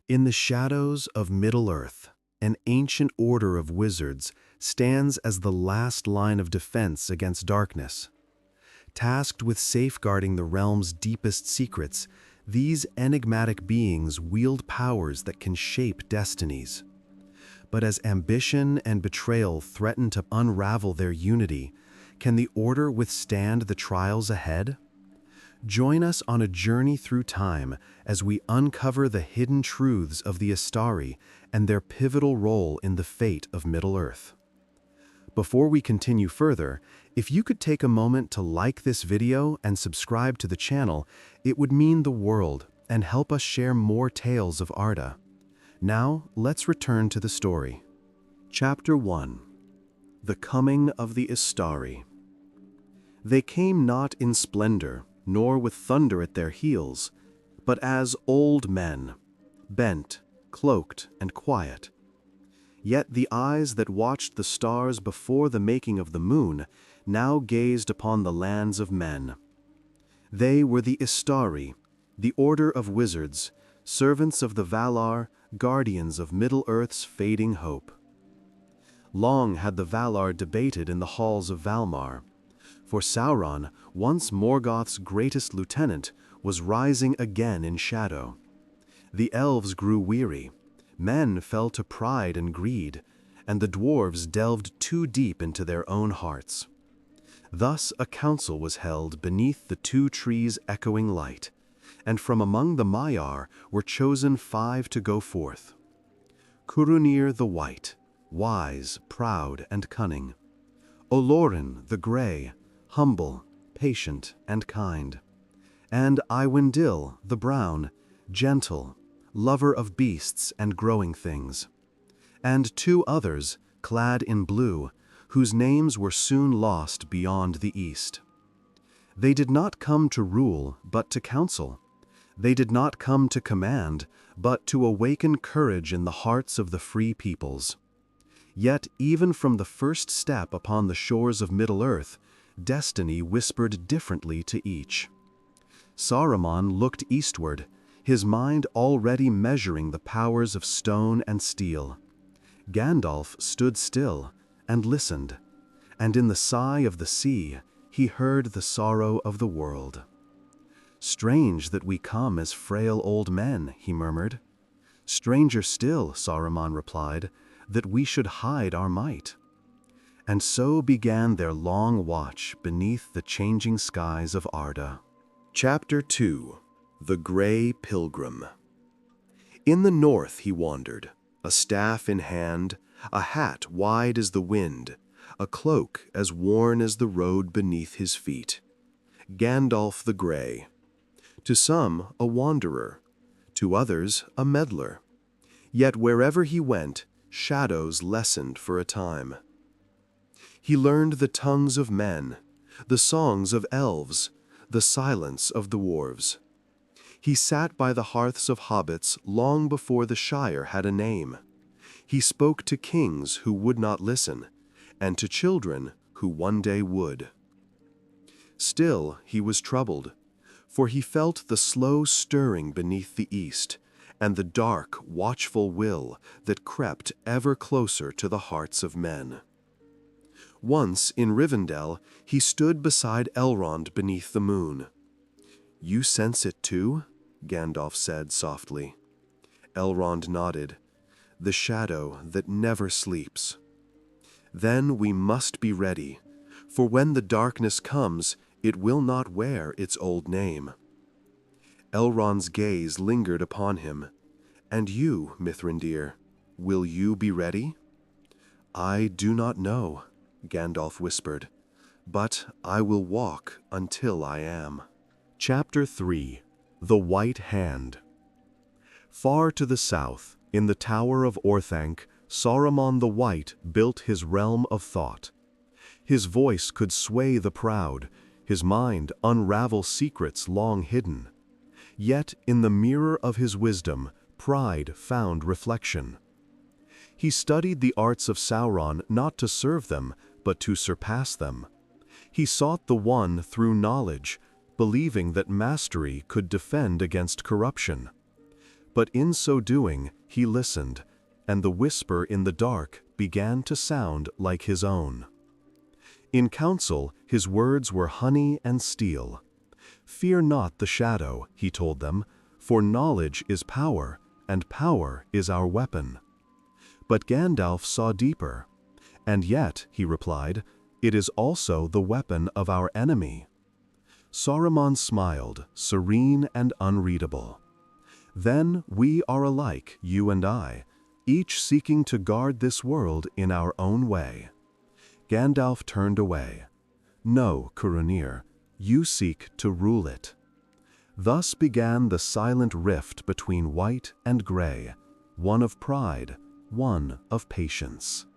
In the shadows of Middle-earth, an ancient order of wizards stands as the last line of defense against darkness. Tasked with safeguarding the realm's deepest secrets, these enigmatic beings wield powers that can shape destinies. But as ambition and betrayal threaten to unravel their unity, can the Order withstand the trials ahead? Join us on a journey through time as we uncover the hidden truths of the Istari and their pivotal role in the fate of Middle-earth. Before we continue further, if you could take a moment to like this video and subscribe to the channel, it would mean the world and help us share more tales of Arda. Now, let's return to the story. Chapter 1. The Coming of the Istari. They came not in splendor, nor with thunder at their heels, but as old men, bent, cloaked, and quiet. Yet the eyes that watched the stars before the making of the moon now gazed upon the lands of men. They were the Istari, the order of wizards, servants of the Valar, guardians of Middle-earth's fading hope. Long had the Valar debated in the halls of Valmar, for Sauron, once Morgoth's greatest lieutenant, was rising again in shadow. The elves grew weary, men fell to pride and greed, and the dwarves delved too deep into their own hearts. Thus a council was held beneath the two trees' echoing light, and from among the Maiar were chosen 5 to go forth. Curunir the White, wise, proud, and cunning. Olorin the Grey, humble, patient, and kind. And Iwendil the Brown, gentle, lover of beasts and growing things. And 2 others, clad in blue, whose names were soon lost beyond the east. They did not come to rule, but to counsel. They did not come to command, but to awaken courage in the hearts of the free peoples. Yet even from the first step upon the shores of Middle-earth, destiny whispered differently to each. Saruman looked eastward, his mind already measuring the powers of stone and steel. Gandalf stood still and listened, and in the sigh of the sea he heard the sorrow of the world. "Strange that we come as frail old men," he murmured. "Stranger still," Saruman replied, "that we should hide our might." And so began their long watch beneath the changing skies of Arda. Chapter 2. The Grey Pilgrim. In the north he wandered, a staff in hand, a hat wide as the wind, a cloak as worn as the road beneath his feet. Gandalf the Grey. To some, a wanderer, to others, a meddler. Yet wherever he went, shadows lessened for a time. He learned the tongues of men, the songs of elves, the silence of dwarves. He sat by the hearths of hobbits long before the Shire had a name. He spoke to kings who would not listen, and to children who one day would. Still he was troubled, for he felt the slow stirring beneath the east, and the dark, watchful will that crept ever closer to the hearts of men. Once, in Rivendell, he stood beside Elrond beneath the moon. "You sense it too?" Gandalf said softly. Elrond nodded. "The shadow that never sleeps." "Then we must be ready, for when the darkness comes, it will not wear its old name." Elrond's gaze lingered upon him. "And you, Mithrandir, will you be ready?" "I do not know," Gandalf whispered, "but I will walk until I am." Chapter 3. The White Hand. Far to the south, in the Tower of Orthanc, Saruman the White built his realm of thought. His voice could sway the proud, his mind unravel secrets long hidden. Yet in the mirror of his wisdom, pride found reflection. He studied the arts of Sauron not to serve them, but to surpass them. He sought the one through knowledge, believing that mastery could defend against corruption. But in so doing, he listened, and the whisper in the dark began to sound like his own. In council, his words were honey and steel. "Fear not the shadow," he told them, "for knowledge is power, and power is our weapon." But Gandalf saw deeper. "And yet," he replied, "it is also the weapon of our enemy." Saruman smiled, serene and unreadable. "Then we are alike, you and I, each seeking to guard this world in our own way." Gandalf turned away. "No, Curunir, you seek to rule it." Thus began the silent rift between white and gray, one of pride, one of patience.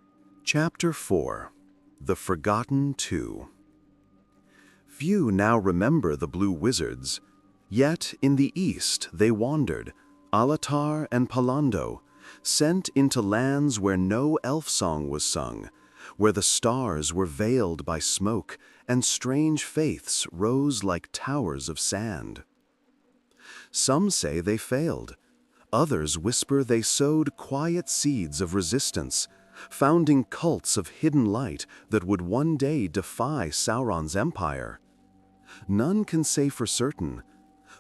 Chapter 4. The Forgotten Two. Few now remember the Blue Wizards, yet in the east they wandered, LOTR and Palando, sent into lands where no elf song was sung, where the stars were veiled by smoke and strange faiths rose like towers of sand. Some say they failed. Others whisper they sowed quiet seeds of resistance, founding cults of hidden light that would one day defy Sauron's empire. None can say for certain,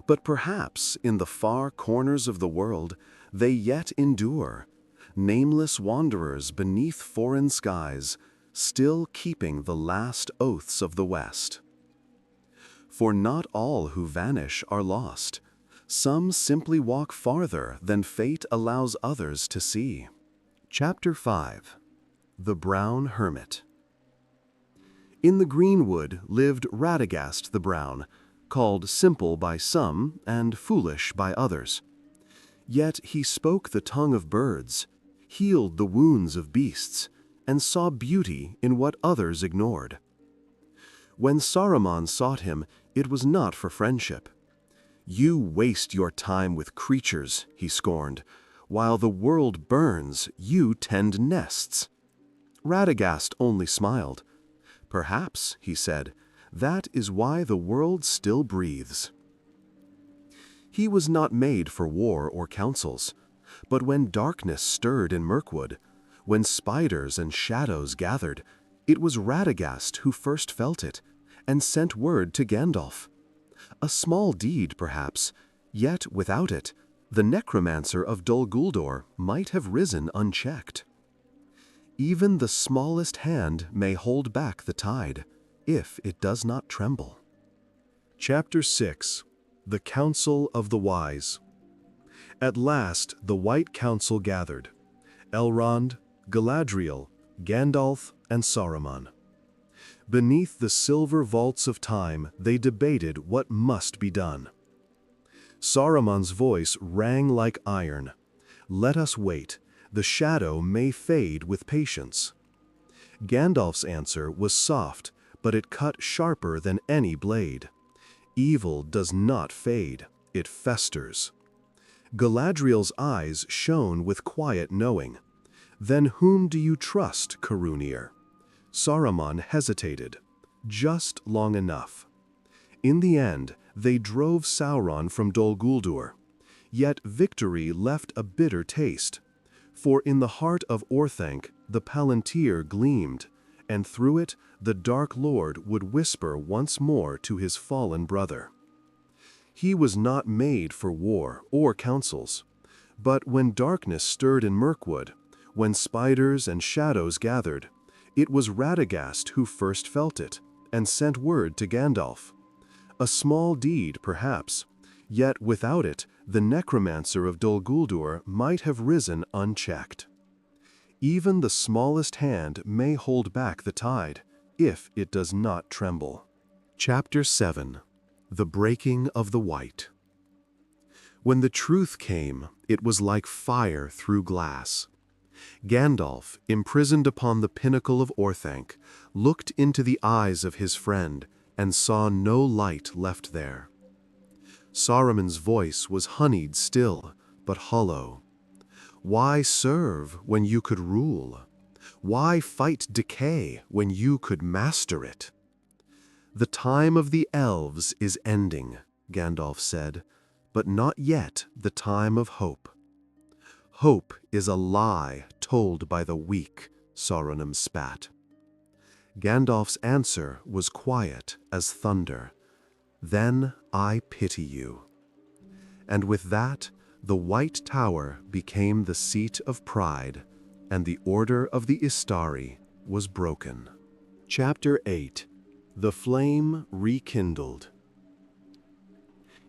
but perhaps in the far corners of the world they yet endure, nameless wanderers beneath foreign skies, still keeping the last oaths of the West. For not all who vanish are lost. Some simply walk farther than fate allows others to see. Chapter 5. The Brown Hermit. In the greenwood lived Radagast the Brown, called simple by some and foolish by others. Yet he spoke the tongue of birds, healed the wounds of beasts, and saw beauty in what others ignored. When Saruman sought him, it was not for friendship. "You waste your time with creatures," he scorned. "While the world burns, you tend nests." Radagast only smiled. "Perhaps," he said, "that is why the world still breathes." He was not made for war or councils, but when darkness stirred in Mirkwood, when spiders and shadows gathered, it was Radagast who first felt it, and sent word to Gandalf. A small deed, perhaps, yet without it, the necromancer of Dol Guldur might have risen unchecked. Even the smallest hand may hold back the tide, if it does not tremble. Chapter 6. The Council of the Wise. At last the White Council gathered: Elrond, Galadriel, Gandalf, and Saruman. Beneath the silver vaults of time they debated what must be done. Saruman's voice rang like iron. "Let us wait. The shadow may fade with patience." Gandalf's answer was soft, but it cut sharper than any blade. "Evil does not fade, it festers." Galadriel's eyes shone with quiet knowing. "Then whom do you trust, Curunir?" Saruman hesitated, just long enough. In the end, they drove Sauron from Dol Guldur. Yet victory left a bitter taste, for in the heart of Orthanc the Palantir gleamed, and through it the Dark Lord would whisper once more to his fallen brother. He was not made for war or councils, but when darkness stirred in Mirkwood, when spiders and shadows gathered, it was Radagast who first felt it, and sent word to Gandalf. A small deed, perhaps, yet without it, the necromancer of Dol Guldur might have risen unchecked. Even the smallest hand may hold back the tide, if it does not tremble. Chapter 7. The Breaking of the White. When the truth came, it was like fire through glass. Gandalf, imprisoned upon the pinnacle of Orthanc, looked into the eyes of his friend and saw no light left there. Saruman's voice was honeyed still, but hollow. "Why serve when you could rule? Why fight decay when you could master it?" "The time of the elves is ending," Gandalf said, "but not yet the time of hope. Hope is a lie told by the weak, Saruman spat. Gandalf's answer was quiet as thunder. Then I pity you. And with that, the White Tower became the seat of pride, and the order of the Istari was broken. Chapter 8. The Flame Rekindled.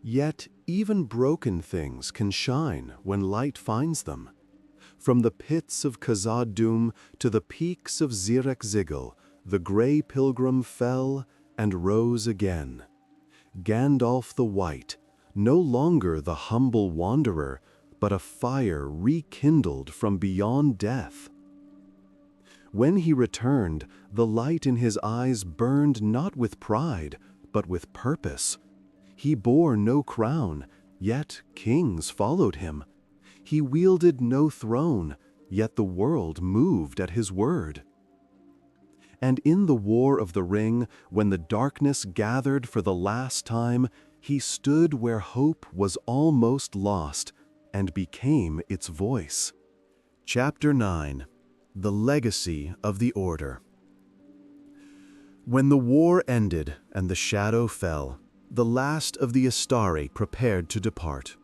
Yet even broken things can shine when light finds them. From the pits of Khazad-dûm to the peaks of Zirak-Zigil, the Grey Pilgrim fell and rose again. Gandalf the White, no longer the humble wanderer, but a fire rekindled from beyond death. When he returned, the light in his eyes burned not with pride, but with purpose. He bore no crown, yet kings followed him. He wielded no throne, yet the world moved at his word. And in the War of the Ring, when the darkness gathered for the last time, he stood where hope was almost lost and became its voice. Chapter 9. The Legacy of the Order. When the war ended and the shadow fell, the last of the Istari prepared to depart.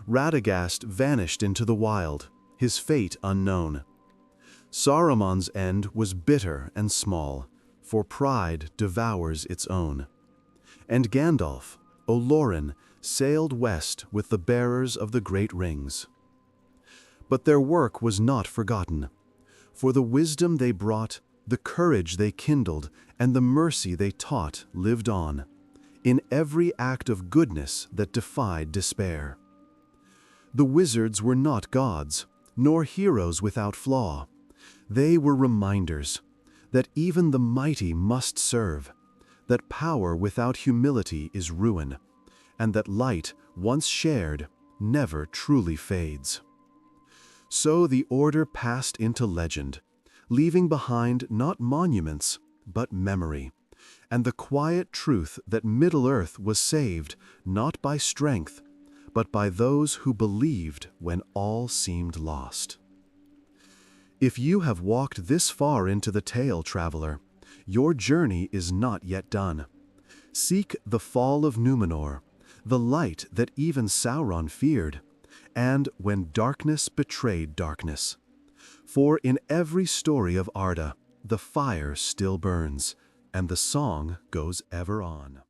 Radagast vanished into the wild, his fate unknown. Saruman's end was bitter and small, for pride devours its own. And Gandalf, Olorin, sailed west with the bearers of the great rings. But their work was not forgotten, for the wisdom they brought, the courage they kindled, and the mercy they taught lived on, in every act of goodness that defied despair. The wizards were not gods, nor heroes without flaw. They were reminders that even the mighty must serve, that power without humility is ruin, and that light, once shared, never truly fades. So the Order passed into legend, leaving behind not monuments, but memory, and the quiet truth that Middle-earth was saved not by strength, but by those who believed when all seemed lost. If you have walked this far into the tale, traveler, your journey is not yet done. Seek the fall of Númenor, the light that even Sauron feared, and when darkness betrayed darkness. For in every story of Arda, the fire still burns, and the song goes ever on.